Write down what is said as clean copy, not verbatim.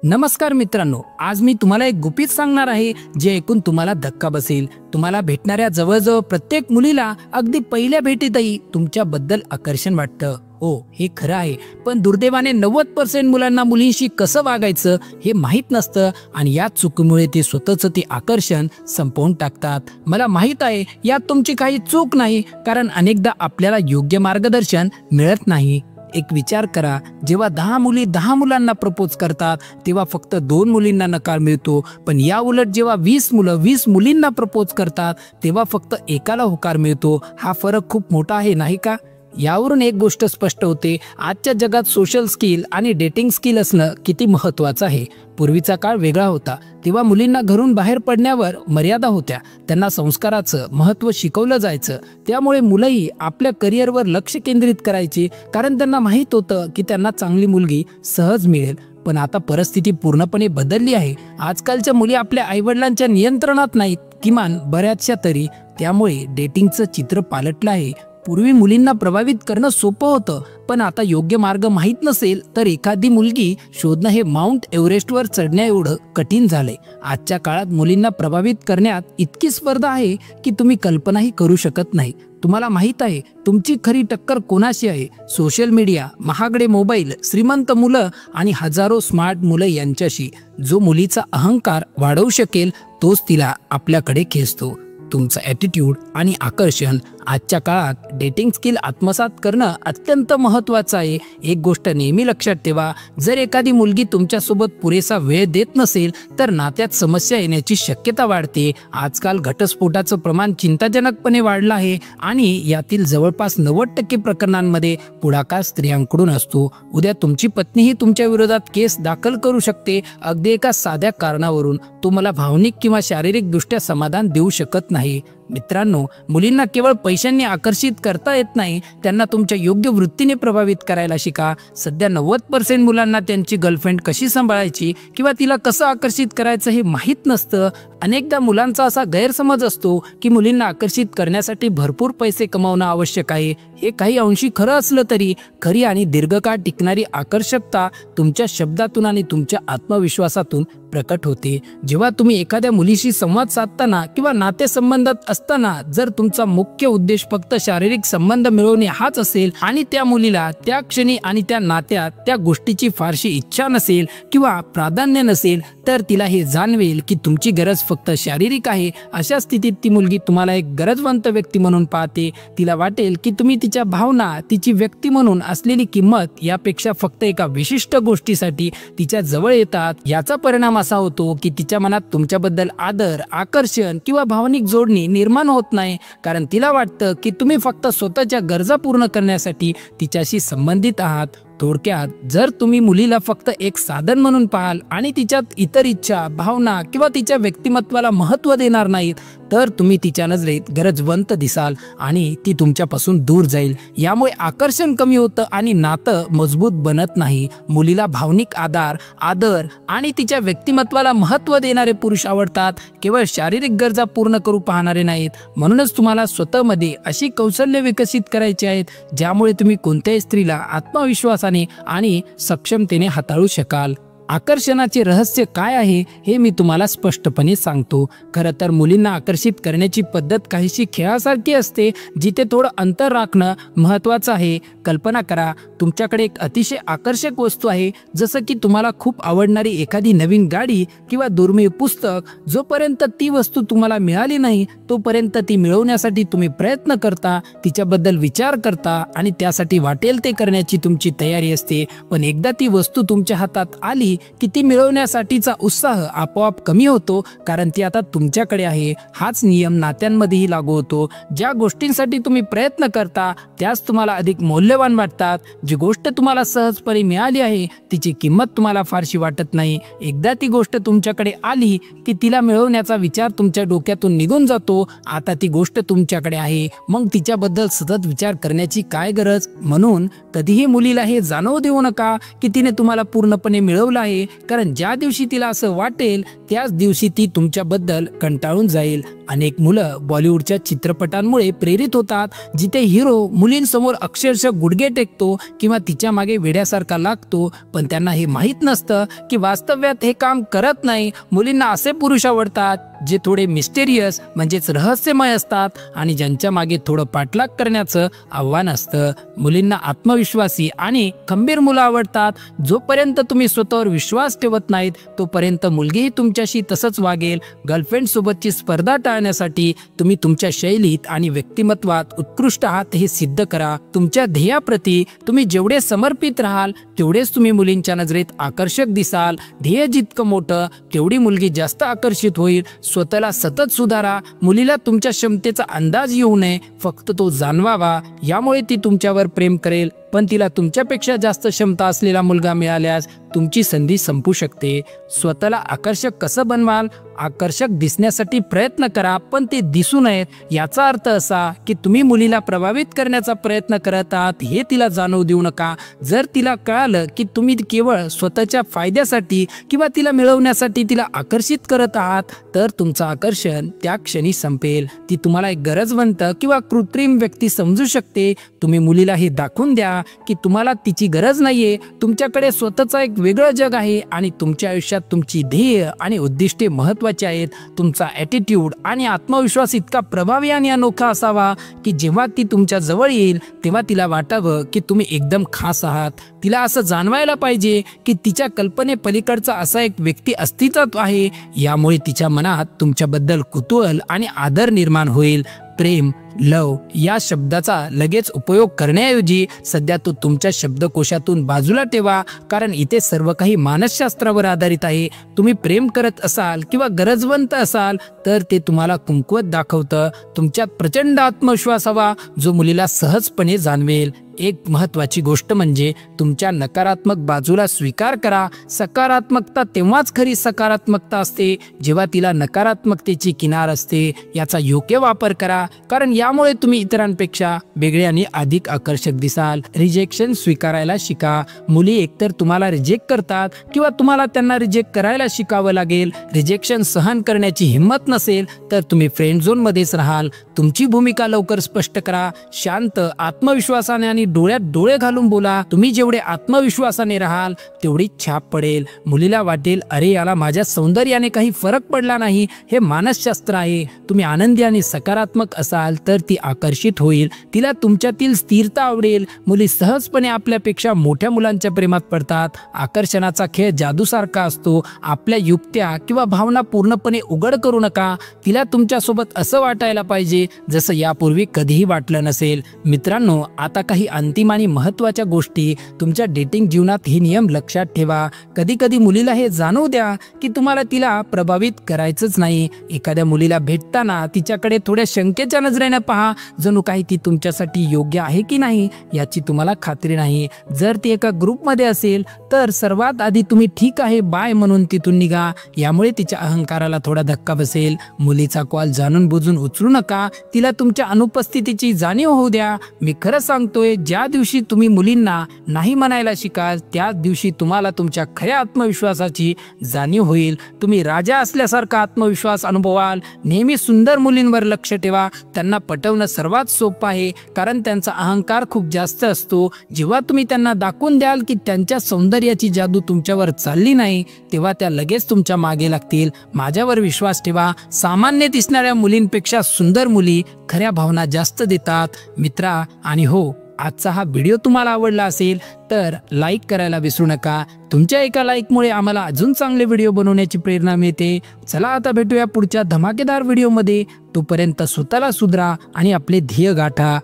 नमस्कार मित्रांनो, आज मी तुम्हाला एक गुपित सांगणार आहे जे ऐकून तुम्हाला धक्का बसेल। तुम्हाला भेटणाऱ्या जवळजवळ प्रत्येक मुलीला अगदी पहिल्या भेटीतही तुमच्याबद्दल आकर्षण वाटतं। हो, हे खरं आहे, पण दुर्दैवाने 90% मुलांना मुलींशी कसं वागायचं हे माहीत नसतं आणि या चुकीमुळे ते स्वतःचं ते आकर्षण संपवून टाकतात। मला माहीत आहे यात तुमची काही चूक नाही, कारण अनेकदा आपल्याला योग्य मार्गदर्शन मिळत नाही। एक विचार करा, जेव्हा 10 मुली 10 मुलांना प्रपोज करतात तेव्हा फक्त 2 मुलींना नकार मिळतो, पण या उलट जेव्हा 20 मुलं 20 मुलींना प्रपोज करतात तेव्हा फक्त एकाला होकार मिळतो। हा फरक खूप मोठा आहे, नाही का? यावरून एक गोष्ट स्पष्ट होते, आजच्या जगात सोशल स्किल आणि डेटिंग स्किल असणं किती महत्त्वाचं आहे। पूर्वीचा काळ वेगळा होता, तेव्हा मुलींना घरून बाहेर पडण्यावर मर्यादा होत्या, त्यांना संस्काराचं महत्त्व शिकवलं जायचं, त्यामुळे मुलंही आपल्या करिअरवर लक्ष केंद्रित करायची, कारण त्यांना माहीत होतं की त्यांना चांगली मुलगी सहज मिळेल। पण आता परिस्थिती पूर्णपणे बदलली आहे। आजकालच्या मुली आपल्या आईवडिलांच्या नियंत्रणात नाहीत, किमान बऱ्याचशा तरी, त्यामुळे डेटिंगचं चित्र पालटलं आहे। पूर्वी मुलींना प्रभावित करणं सोपं होतं, पण आता योग्य मार्ग माहीत नसेल तर एखादी मुलगी शोधणं हे माउंट एव्हरेस्टवर चढण्या एवढं कठीण झालंय। आजच्या काळात मुलींना प्रभावित करण्यात इतकी स्पर्धा आहे की तुम्ही कल्पनाही करू शकत नाही। तुम्हाला माहीत आहे तुमची खरी टक्कर कोणाशी आहे? सोशल मीडिया, महागडे मोबाईल, श्रीमंत मुलं आणि हजारो स्मार्ट मुलं यांच्याशी। जो मुलीचा अहंकार वाढवू शकेल तोच तिला आपल्याकडे खेचतो। तुमचा ॲटिट्यूड आणि आकर्षण। आजच्या काळात डेटिंग स्किल आत्मसात करणं अत्यंत महत्त्वाचं आहे। एक गोष्ट नेहमी लक्षात ठेवा, जर एखादी मुलगी तुमच्यासोबत पुरेसा वेळ देत नसेल तर नात्यात समस्या येण्याची शक्यता वाढते। आजकाल घटस्फोटाचं प्रमाण चिंताजनकपणे वाढलं आहे आणि यातील जवळपास 90% प्रकरणांमध्ये पुढाकार स्त्रियांकडून असतो। उद्या तुमची पत्नीही तुमच्या विरोधात केस दाखल करू शकते, अगदी एका साध्या कारणावरून, तो मला भावनिक किंवा शारीरिकदृष्ट्या समाधान देऊ शकत नाही। मित्रांनो, मुलींना केवळ पैशांनी आकर्षित करता येत नाही, त्यांना तुमच्या योग्य वृत्तीने प्रभावित करायला शिका। सध्या 90% मुलांना त्यांची गर्लफ्रेंड कशी सांभाळायची किंवा तिला कसं आकर्षित करायचं हे माहीत नसतं। अनेकदा मुलांचा असा गैरसमज असतो की मुलींना आकर्षित करण्यासाठी भरपूर पैसे कमावणं आवश्यक आहे। हे काही अंशी खरं असलं तरी खरी आणि दीर्घकाळ टिकणारी आकर्षकता तुमच्या शब्दातून आणि तुमच्या आत्मविश्वासातून प्रकट होते। जेव्हा तुम्ही एखाद्या मुलीशी संवाद साधताना किंवा नातेसंबंधात असताना जर तुमचा मुख्य उद्देश फक्त शारीरिक संबंध मिळवणे हाच असेल आणि त्या मुलीला त्या क्षणी आणि त्या नात्यात त्या गोष्टीची फारशी इच्छा नसेल किंवा प्राधान्य नसेल, तर तिला हे जाणवेल की तुमची गरज फक्त शारीरिक आहे। अशा स्थितीत ती मुलगी तुम्हाला एक गरजवंत व्यक्ती म्हणून पाहते। तिला वाटेल की तुम्ही तिच्या भावना, तिची व्यक्ती म्हणून असलेली किंमत यापेक्षा फक्त एका विशिष्ट गोष्टीसाठी तिच्या जवळ येतात। याचा परिणाम असा होतो की तिच्या मनात तुमच्याबद्दल आदर, आकर्षण किंवा भावनिक जोडणी निर्माण होत नाही, कारण तिला वाटतं की तुम्ही फक्त स्वतःच्या गरजा पूर्ण करण्यासाठी तिच्याशी संबंधित आहात। थोडक्यात, जर तुम्ही मुलीला फक्त एक साधन म्हणून पाहाल आणि तिच्यात इतर इच्छा, भावना किंवा तिच्या व्यक्तिमत्वाला महत्त्व देणार नाहीत, तर तुम्ही तिच्या नजरेत गरजवंत दिसाल आणि ती तुमच्यापासून दूर जाईल। यामुळे आकर्षण कमी होतं आणि नातं मजबूत बनत नाही। मुलीला भावनिक आधार, आदर आणि तिच्या व्यक्तिमत्वाला महत्त्व देणारे पुरुष आवडतात, केवळ शारीरिक गरजा पूर्ण करू पाहणारे नाहीत। म्हणूनच तुम्हाला स्वतःमध्ये अशी कौशल्य विकसित करायची आहेत ज्यामुळे तुम्ही कोणत्याही स्त्रीला आत्मविश्वासाने आणि सक्षमतेने हाताळू शकाल। आकर्षणाचे रहस्य काय आहे हे मी तुम्हाला स्पष्टपणे सांगतो। खरं तर मुलींना आकर्षित करण्याची पद्धत काहीशी खेळासारखी असते, जिथे थोडं अंतर राखणं महत्त्वाचं आहे। कल्पना करा, तुमच्याकडे एक अतिशय आकर्षक वस्तू आहे, जसं की तुम्हाला खूप आवडणारी एखादी नवीन गाडी किंवा दुर्मिळ पुस्तक। जोपर्यंत ती वस्तू तुम्हाला मिळाली नाही तोपर्यंत ती मिळवण्यासाठी तुम्ही प्रयत्न करता, तिच्याबद्दल विचार करता आणि त्यासाठी वाटेल ते करण्याची तुमची तयारी असते। पण एकदा ती वस्तू तुमच्या हातात आली की ती मिळवण्यासाठीचा उत्साह आपोआप कमी होतो, कारण ती आता तुमच्याकडे आहे। हाच नियम नात्यांमध्येही लागू होतो। ज्या गोष्टींसाठी तुम्ही प्रयत्न करता त्याच तुम्हाला अधिक मौल्यवान वाटतात। जी गोष्ट तुम्हाला सहजपणे मिळाली आहे तिची किंमत तुम्हाला फारशी वाटत नाही। एकदा ती गोष्ट तुमच्याकडे आली की तिला मिळवण्याचा विचार तुमच्या डोक्यातून निघून जातो। आता ती गोष्ट तुमच्याकडे आहे, मग तिच्याबद्दल सतत विचार करण्याची काय गरज? म्हणून कधीही मुलीला हे जाणवू देऊ नका की तिने तुम्हाला पूर्णपणे मिळवलं आहे, कारण ज्या दिवशी तिला असं वाटेल त्याच दिवशी ती तुमच्याबद्दल कंटाळून जाईल. अनेक मुलं बॉलिवूडच्या चित्रपटांमुळे प्रेरित होतात, जिथे हिरो मुलींसमोर अक्षरशः गुडघे टेकतो किंवा तिच्या मागे वेड्यासारखा लागतो, पण त्यांना हे माहीत नसतं की वास्तव्यात हे काम करत नाही. मुलींना असे पुरुष आवडतात जे थोडे मिस्टेरियस म्हणजेच रहस्यमय असतात आणि ज्यांच्या मागे थोडं पाठलाग करण्याचं आव्हान असतं. मुलींना आत्मविश्वासी आणि खंबीर मुलं आवडतात. जोपर्यंत तुम्ही स्वतःवर विश्वास ठेवत नाहीत तोपर्यंत मुलगीही तुमच्याशी तसंच वागेल. गर्लफ्रेंड सोबतची स्पर्धा टाळण्यासाठी तुम्ही तुमच्या शैलीत आणि व्यक्तिमत्वात उत्कृष्ट आहात हे सिद्ध करा. तुमच्या ध्येयाप्रती तुम्ही जेवढे समर्पित राहाल तेवढेच तुम्ही मुलींच्या नजरेत आकर्षक दिसाल. ध्येय जितकं मोठं तेवढी मुलगी जास्त आकर्षित होईल. स्वतःला सतत सुधारा. मुलीला तुमच्या क्षमतेचा अंदाज येऊ नये, फक्त तो जाणवावा. यामुळे ती तुमच्यावर प्रेम करेल. पण तिला तुमच्यापेक्षा जास्त क्षमता असलेला मुलगा मिळाल्यास तुमची संधी संपू शकते. स्वतःला आकर्षक कसं बनवाल? आकर्षक दिसण्यासाठी प्रयत्न करा, पण ते दिसू नयेत. याचा अर्थ असा की तुम्ही मुलीला प्रभावित करण्याचा प्रयत्न करत आहात हे तिला जाणवू देऊ नका. जर तिला कळालं की तुम्ही केवळ स्वतःच्या फायद्यासाठी किंवा तिला मिळवण्यासाठी तिला आकर्षित करत आहात तर तुमचं आकर्षण त्या क्षणी संपेल. ती तुम्हाला एक गरजवंत किंवा कृत्रिम व्यक्ती समजू शकते. तुम्ही मुलीला हे दाखवून द्या की तुम्हाला तिची गरज नाहीये. तुमच्याकडे स्वतःचा एक वेगळं जग आहे आणि तुमच्या आयुष्यात तुमची ध्येय आणि उद्दिष्टे महत्त्वाची आहेत. तुमचा ॲटिट्यूड आणि आत्मविश्वास इतका प्रभावी आणि अनोखा असावा की जेव्हा ती तुमच्या जवळ येईल तेव्हा तिला वाटावं की तुम्ही एकदम खास आहात. तिला असं जाणवायला पाहिजे की तिच्या कल्पनेपलीकडचा असा एक व्यक्ती अस्तित्वात आहे. यामुळे तिच्या मनात तुमच्याबद्दल कुतूहल आणि आदर निर्माण होईल. प्रेम, लव या शब्दाचा लगेच उपयोग करण्याऐवजी सध्या तो तुमच्या शब्दकोशातून बाजूला ठेवा, कारण इथे सर्व काही मानसशास्त्रावर आधारित आहे. तुम्ही प्रेम करत असाल किंवा गरजवंत असाल तर ते तुम्हाला कमकुवत दाखवतं. तुमच्यात प्रचंड आत्मविश्वास हवा जो मुलीला सहजपणे जाणवेल. एक महत्त्वाची गोष्ट म्हणजे तुमच्या नकारात्मक बाजूला स्वीकार करा. सकारात्मकता तेव्हाच खरी सकारात्मकता असते जेव्हा तिला नकारात्मकतेची किनार असते. याचा योग्य वापर करा, कारण यामुळे तुम्ही इतरांपेक्षा वेगळे आणि अधिक आकर्षक दिसाल. रिजेक्शन स्वीकारायला शिका. मुली एकतर तुम्हाला रिजेक्ट करतात किंवा तुम्हाला त्यांना रिजेक्ट करायला शिकावं लागेल. रिजेक्शन सहन करण्याची हिंमत नसेल तर तुम्ही फ्रेंड झोन मध्येच राहाल. तुमची भूमिका लवकर स्पष्ट करा. शांत, आत्मविश्वासाने आणि डोळ्यात डोळे घालून बोला. तुम्ही जेवढे आत्मविश्वासाने राहाल तेवढी छाप पडेल. मुलीला वाटेल, अरे याला माझ्या सौंदर्याने काही फरक पडला नाही. हे मानसशास्त्र आहे. तुम्ही आनंदी आणि सकारात्मक असाल तर ती आकर्षित होईल. तिला तुमच्यातील स्थिरता आवडेल. मुली सहजपणे आपल्यापेक्षा मोठ्या मुलांच्या प्रेमात पडतात. आकर्षणाचा खेळ जादूसारखा असतो. आपल्या युक्त्या किंवा भावना पूर्णपणे उघड करू नका. तिला तुमच्यासोबत असं वाटायला पाहिजे जसं यापूर्वी कधीही वाटलं नसेल. मित्रांनो, आता काही अंतिम आणि महत्त्वाच्या गोष्टी. तुमच्या डेटिंग जीवनात हे नियम लक्षात ठेवा. कधी कधी मुलीला हे जाणवू द्या की तुम्हाला तिला प्रभावित करायचंच नाही. एखाद्या मुलीला भेटताना तिच्याकडे थोड्या शंकेच्या नजरेने पहा, जणू काही ती तुमच्यासाठी योग्य आहे की नाही याची तुम्हाला खात्री नाही. जर ती एका ग्रुपमध्ये असेल तर सर्वात आधी तुम्ही ठीक आहे बाय म्हणून तिथून निघा. यामुळे तिच्या अहंकाराला थोडा धक्का बसेल. मुलीचा कॉल जाणून बुजून उचलू नका. तिला तुमच्या अनुपस्थितीची जाणीव होऊ द्या. मी खरं सांगतोय, ज्या दिवशी तुम्ही मुलींना नाही म्हणायला शिकाल त्याच दिवशी तुम्हाला तुमच्या खऱ्या आत्मविश्वासाची जाणीव होईल. तुम्ही राजा असल्यासारखा आत्मविश्वास अनुभवाल. नेहमी सुंदर मुलींवर लक्ष ठेवा. त्यांना पटवणं सर्वात सोपं आहे, कारण त्यांचा अहंकार खूप जास्त असतो. जेव्हा तुम्ही त्यांना दाखवून द्याल की त्यांच्या सौंदर्याची जादू तुमच्यावर चालली नाही तेव्हा त्या लगेच तुमच्या मागे लागतील. माझ्यावर विश्वास ठेवा. सामान्य दिसणाऱ्या मुलींपेक्षा सुंदर मुली खऱ्या भावना जास्त देतात. मित्रा, आणि हो, आजचा हा व्हिडिओ तुम्हाला आवडला असेल तर लाईक करायला विसरू नका. तुमच्या एका लाईकमुळे आम्हाला अजून चांगले व्हिडिओ बनवण्याची प्रेरणा मिळते. चला आता भेटूया पुढच्या धमाकेदार व्हिडिओमध्ये. तोपर्यंत स्वतःला सुधरा आणि आपले ध्येय गाठा.